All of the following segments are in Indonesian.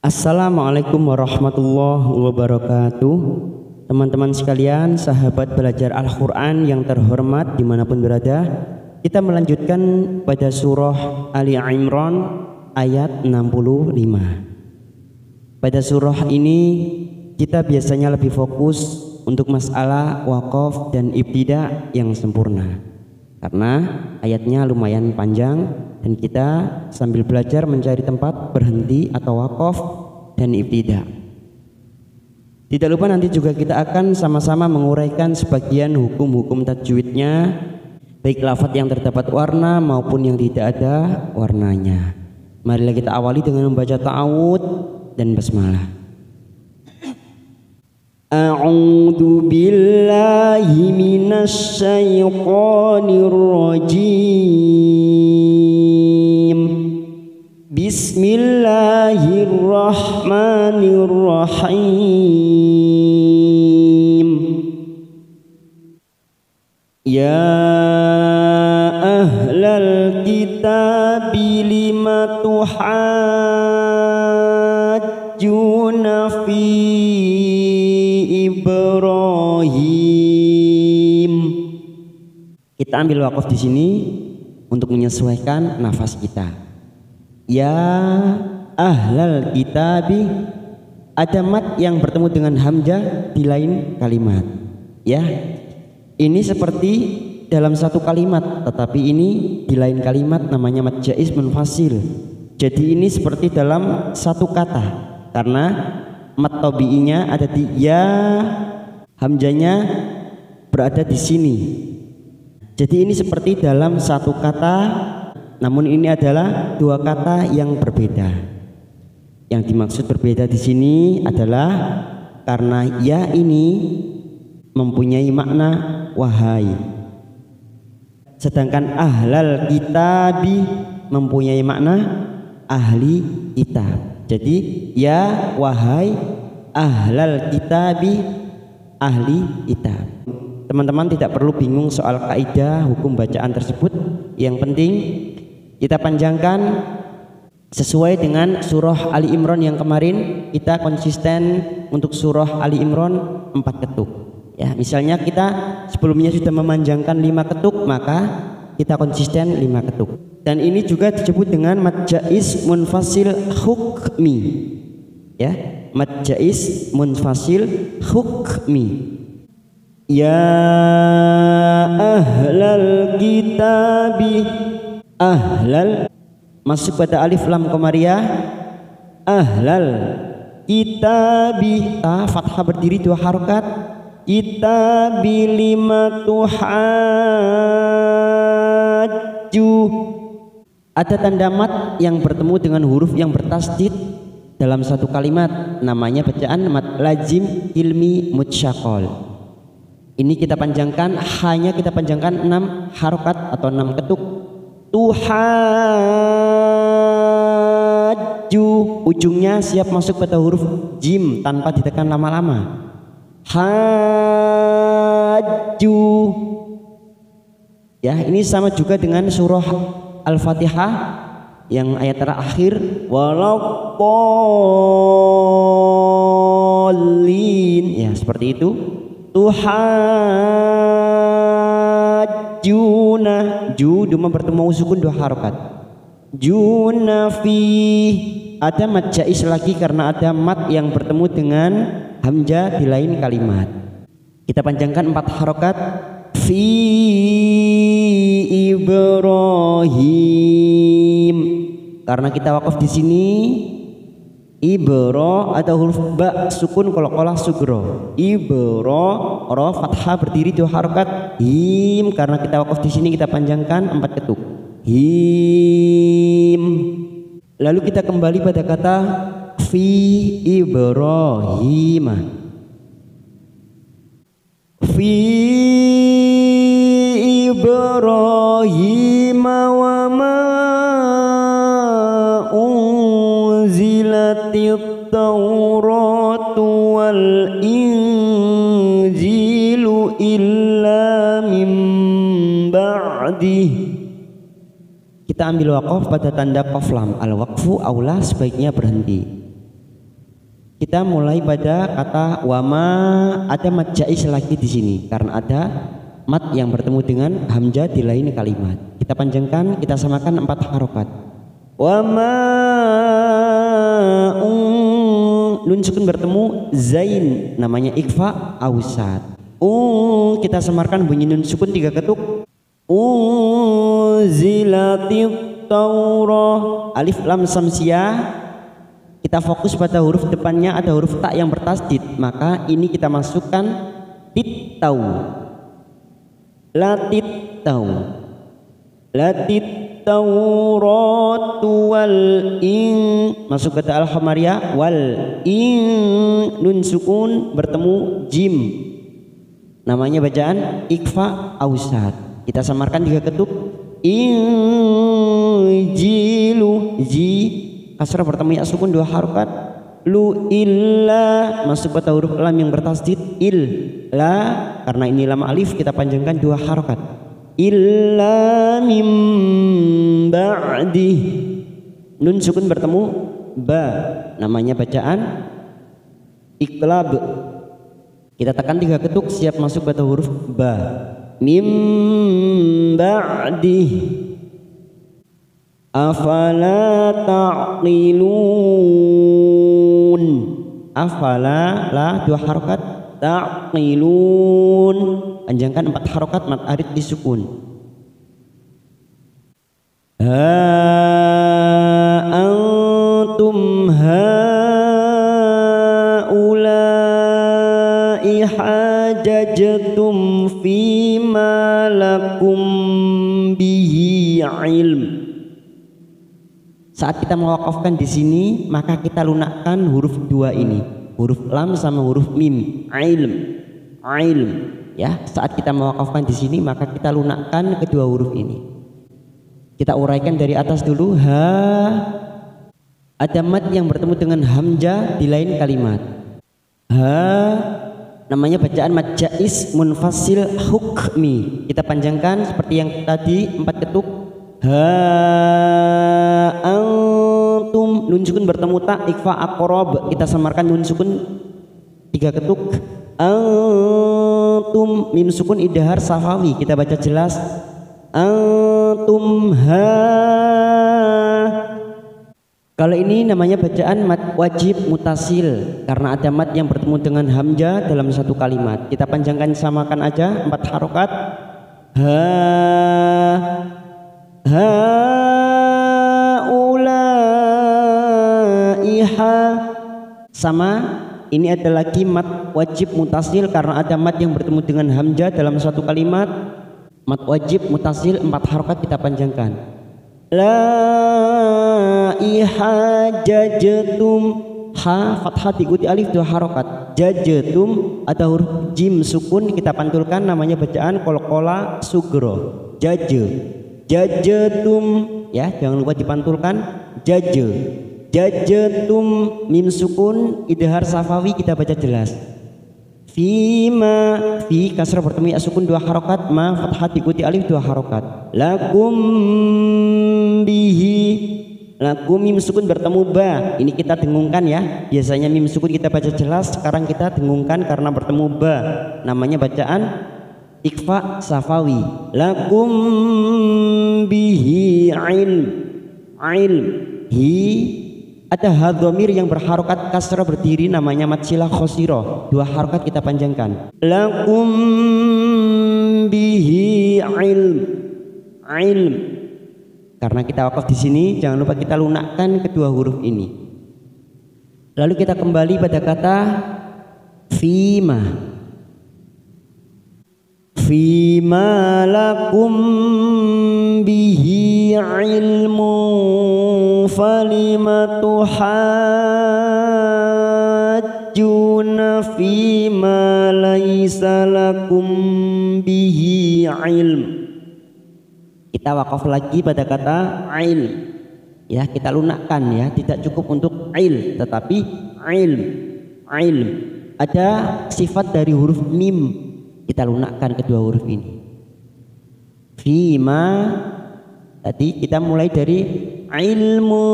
Assalamualaikum warahmatullahi wabarakatuh. Teman-teman sekalian, sahabat belajar Al-Quran yang terhormat dimanapun berada, kita melanjutkan pada surah Ali Imran ayat 65. Pada surah ini kita biasanya lebih fokus untuk masalah wakaf dan ibtida yang sempurna, karena ayatnya lumayan panjang dan kita sambil belajar mencari tempat berhenti atau wakaf dan ibtida. Tidak lupa nanti juga kita akan sama-sama menguraikan sebagian hukum-hukum tajwidnya, baik lafadz yang terdapat warna maupun yang tidak ada warnanya. Marilah kita awali dengan membaca ta'awud dan basmalah. A'udzu billahi minasy syaithanir rajim. Bismillahirrahmanirrahim. Ya ahlal kitabi lima tuhajjuna fi Ibrahim. Kita ambil wakaf di sini untuk menyesuaikan nafas kita. Ya ahlal kitabi, ada mat yang bertemu dengan hamzah di lain kalimat. Ya, ini seperti dalam satu kalimat, tetapi ini di lain kalimat namanya mad jaiz munfasil. Jadi ini seperti dalam satu kata, karena mad tabi'inya ada di ya, hamzahnya berada di sini. Jadi ini seperti dalam satu kata, namun ini adalah dua kata yang berbeda. Yang dimaksud berbeda di sini adalah karena ya ini mempunyai makna wahai, sedangkan ahlal kitabi mempunyai makna ahli kitab. Jadi ya wahai ahlal kitabi, ahli kitab. Teman-teman tidak perlu bingung soal kaidah hukum bacaan tersebut. Yang penting kita panjangkan sesuai dengan surah Ali Imran yang kemarin. Kita konsisten untuk surah Ali Imran 4 ketuk. Ya, misalnya kita sebelumnya sudah memanjangkan 5 ketuk, maka kita konsisten 5 ketuk. Dan ini juga disebut dengan mad jaiz munfasil hukmi. Ya, mad jaiz munfasil hukmi. Ya ahlal kitabi, ahlal masuk pada alif lam komariah. Ahlal kitabi, fathah berdiri 2 harokat. Kitabi lima tuhajju, ada tanda mat yang bertemu dengan huruf yang bertasdid dalam satu kalimat, namanya bacaan mad lazim ilmi mutsyaqal. Ini kita panjangkan, hanya kita panjangkan 6 harokat atau 6 ketuk. Tuhajju, ujungnya siap masuk pada huruf jim tanpa ditekan lama-lama. Hajju. Ya, ini sama juga dengan surah Al-Fatihah yang ayat terakhir waladdallin. Ya, seperti itu. Tuhajjuna, ju duma bertemu sukun 2 harokat. Junafi, ada mad jaiz lagi karena ada mat yang bertemu dengan hamzah di lain kalimat. Kita panjangkan 4 harokat. Fi Ibrahim, karena kita wakaf di sini. Ibro atau huruf ba sukun qalqalah sugro. Ibro ro fathah berdiri 2 harokat. Him, karena kita wakaf di sini kita panjangkan 4 ketuk. Him. Lalu kita kembali pada kata fi Ibrahim. Fi Ibrahim wa ma unzilatit Tauratu wal Injilu illa min ba'dih. Kita ambil wakaf pada tanda qaf lam. Al waqfu aula, sebaiknya berhenti. Kita mulai pada kata wama, ada mat jais lagi di sini karena ada mat yang bertemu dengan hamzah di lain kalimat. Kita panjangkan, kita samakan 4 harokat. Wama, nun sukun bertemu zain, namanya ikhfa ausat. Kita samarkan bunyi nun sukun 3 ketuk. Zilatit Taurah, alif lam samsiyah. Kita fokus pada huruf depannya ada huruf ta yang bertasdid, maka ini kita masukkan titau, latitau, latitauratu wal ing, masuk kata al-hamariyah wal ing, nun sukun bertemu jim, namanya bacaan ikhfa ausat. Kita samarkan 3 ketuk. Injilu, ji kasrah bertemu ya sukun 2 harokat. Lu illa, masuk pada huruf lam yang bertasdid il la, karena ini lam alif kita panjangkan 2 harokat. Illa mim ba'di, nun sukun bertemu ba, namanya bacaan iqlab. Kita tekan 3 ketuk, siap masuk pada huruf ba. Mim ba'di afala ta'qilun, afala la 2 harokat, ta'qilun panjangkan 4 harokat, mat arid disukun. Ha antum haulai hajajtum fima lakum bihi ilm. Saat kita mewakafkan di sini, maka kita lunakkan huruf 2 ini, huruf lam sama huruf mim, ilm, ilm. Ya, saat kita mewakafkan di sini, maka kita lunakkan kedua huruf ini. Kita uraikan dari atas dulu. Ha, ada mad yang bertemu dengan hamzah di lain kalimat. Ha, namanya bacaan mad jais munfasil hukmi. Kita panjangkan seperti yang tadi 4 ketuk. Ha antum, nun sukun bertemu ta ikhfa aqrab, kita samarkan nun sukun 3 ketuk. Antum, mim sukun idhar safawi, kita baca jelas. Antum ha. Kalau ini namanya bacaan mad wajib mutasil karena ada mad yang bertemu dengan hamzah dalam satu kalimat. Kita panjangkan, samakan aja 4 harokat. Ha haulaiha, sama ini ada lagi mad wajib mutasil karena ada mad yang bertemu dengan hamzah dalam satu kalimat. Mad wajib mutasil 4 harokat kita panjangkan. La iha jajatum, ha fathah diikuti alif 2 harokat. Jajatum ada huruf jim sukun kita pantulkan, namanya bacaan qalqalah sugro. Jajatum, ya jangan lupa dipantulkan. Jajatum, mim sukun idhar safawi kita baca jelas. Fima, fi kasrah bertemu ya sukun 2 harokat, ma fathah diikuti alif 2 harokat. Lakum bihi, lakum mim sukun bertemu ba, ini kita dengungkan ya. Biasanya mim sukun kita baca jelas, sekarang kita dengungkan karena bertemu ba, namanya bacaan ikhfa safawi. Lakum bihi ilm, ilm, hi ada hadhamir yang berharokat kasrah berdiri, namanya mad silah khosiro, 2 harokat kita panjangkan. Lakum bihi ilm, ilm. Karena kita wakaf di sini, jangan lupa kita lunakkan kedua huruf ini. Lalu kita kembali pada kata fima. Fima lakum bihi ilmu falima tuhajjuna fima laisa lakum bihi ilm. Kita wakaf lagi pada kata ilm, ya kita lunakkan ya, tidak cukup untuk il tetapi ilm, ilm. Ada sifat dari huruf mim, kita lunakkan kedua huruf ini. Fima tadi kita mulai dari ilmu.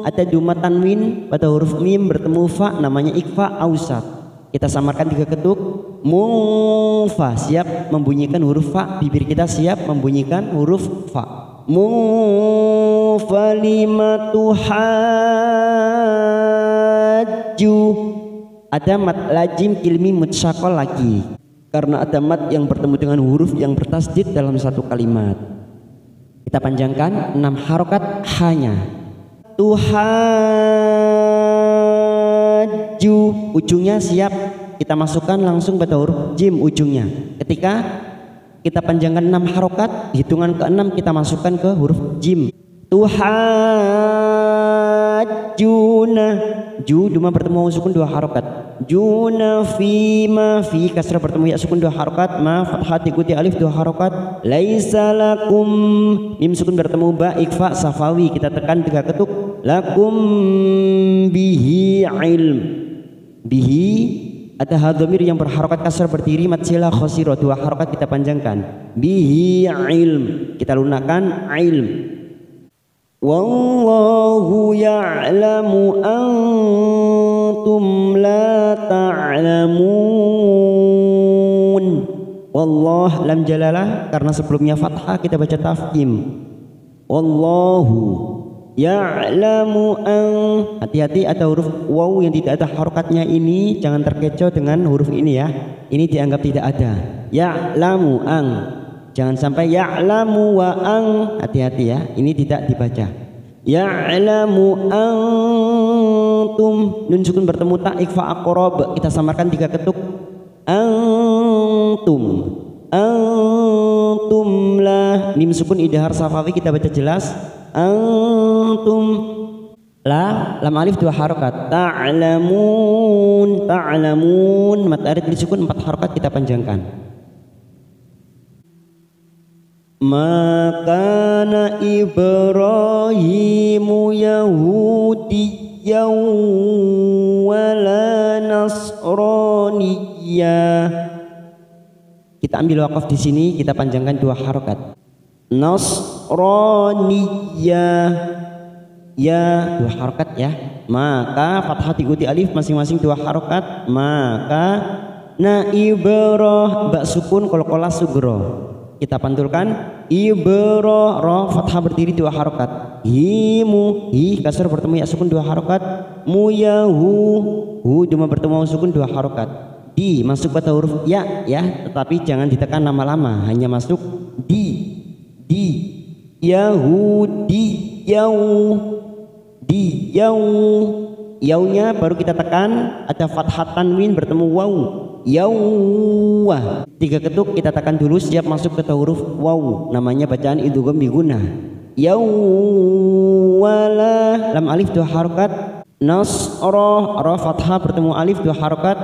Ada duma tanwin pada huruf mim bertemu fa, namanya ikhfa ausat. Kita samarkan 3 ketuk. Mufa, siap membunyikan huruf fa, bibir kita siap membunyikan huruf fa. Falimatu hajju. Ada mat lazim ilmi mutsaqal lagi, karena ada mat yang bertemu dengan huruf yang bertasdid dalam satu kalimat. Kita panjangkan 6 harokat hanya. Tuhajju, ujungnya siap kita masukkan langsung pada huruf jim ujungnya. Ketika kita panjangkan 6 harokat, hitungan ke-6 kita masukkan ke huruf jim. Tuhajjuna, ju duma bertemu sukun 2 harokat. Juna fima, fi kasrah bertemu ya sukun 2 harokat. Ma fathah diikuti alif 2 harokat. Laisa lakum, mim sukun bertemu ba ikfa safawi, kita tekan 3 ketuk. Lakum bihi ilm. Bihi ada hadhamir yang berharokat kasar berdiri mat sila khosiro, 2 harokat kita panjangkan. Bihi ilm, kita lunakkan ilm. Wallahu ya'lamu antum la ta'lamun. Wallah lam jalalah karena sebelumnya fathah kita baca tafkhim. Wallahu ya'lamu an, hati-hati ada huruf waw yang tidak ada harokatnya ini, jangan terkecoh dengan huruf ini ya. Ini dianggap tidak ada. Ya'lamu ang, jangan sampai ya'lamu wa ang, hati-hati ya, ini tidak dibaca. Ya'lamu antum, nun sukun bertemu ta ikfa aqrab, kita samarkan 3 ketuk. Antum, antum lah, mim sukun idhar safawi kita baca jelas. Antum la, lam alif 2 harokat. Ta'lamun, ta'lamun, mat arid disukun 4 harokat kita panjangkan. Makana Ibrahimu Yahudiyyan wala Nasraniyya. Kita ambil wakaf di sini, kita panjangkan 2 harokat. Nasraniyya, ya 2 harokat ya. Maka fathah diikuti alif masing-masing 2 harokat. Maka na ibrah ba sukun kol-kola sugro, kita pantulkan ibroh, ro fathah berdiri 2 harokat. Himu, hi kasar bertemu ya sukun 2 harokat. Muyahu, hu cuma bertemu sukun 2 harokat. Di masuk pada huruf ya ya, tetapi jangan ditekan lama-lama, hanya masuk di Yahudi, yau di yau, yaunya baru kita tekan, ada fathah tanwin bertemu waw. Yawwa, 3 ketuk kita tekan dulu, siap masuk ke huruf waw, namanya bacaan idgham biguna. Yawwala, lam alif 2 harokat. Nasroh, ra fathah bertemu alif 2 harokat.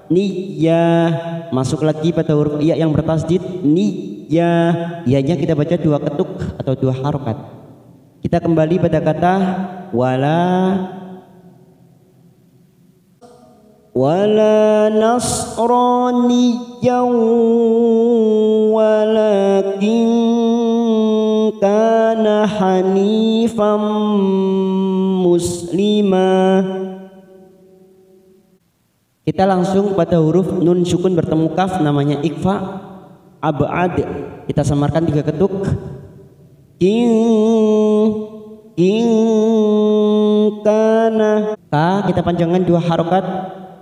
Niyah, masuk lagi pada huruf ya yang bertasdid. Niyah, ya-nya kita baca 2 ketuk atau 2 harokat. Kita kembali pada kata wala nasraniyyan walakin kana hanifan muslimah. Kita langsung pada huruf nun sukun bertemu kaf, namanya ikfa abad, kita samarkan 3 ketuk. Kana, ka kita panjangkan 2 harokat.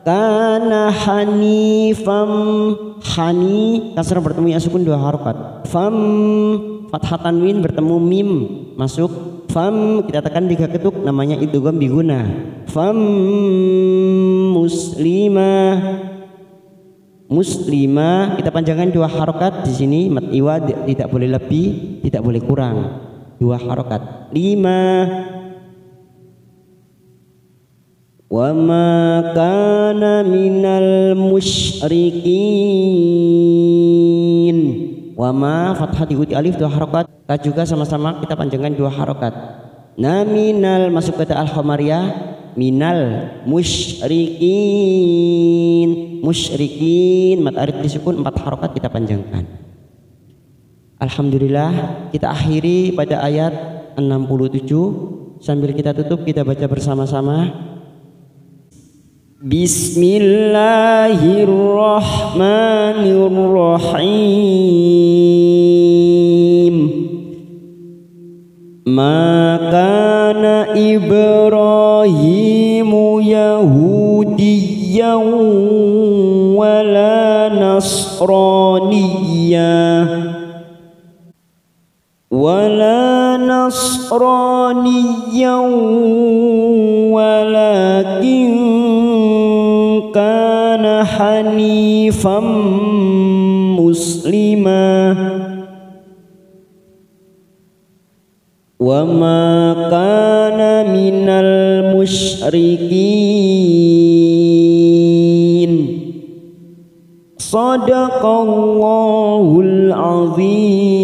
Kana hanifam, hani kasrah bertemu ya sukun 2 harokat. Fam fathah tanwin bertemu mim masuk. Fam kita tekan 3 ketuk, namanya idgham biguna. Fam muslimah, muslimah kita panjangkan 2 harokat di sini, mat iwad tidak boleh lebih, tidak boleh kurang, 2 harokat. 5 wa ma kana minal musyrikin. Wa ma fathah diikuti alif 2 harokat. Ta juga sama-sama kita panjangkan 2 harokat. Naminal masuk ke al-khamariyah, minal musyrikin, musyrikin mat arid disukun 4 harokat kita panjangkan. Alhamdulillah, kita akhiri pada ayat 67. Sambil kita tutup, kita baca bersama-sama. Bismillahirrahmanirrahim. Ma kana Ibrahimu Yahudiyyan wala nasraniyyan walakin kana hanifan muslima wa ma kana minal musyrikin. Shadaqallahul azim.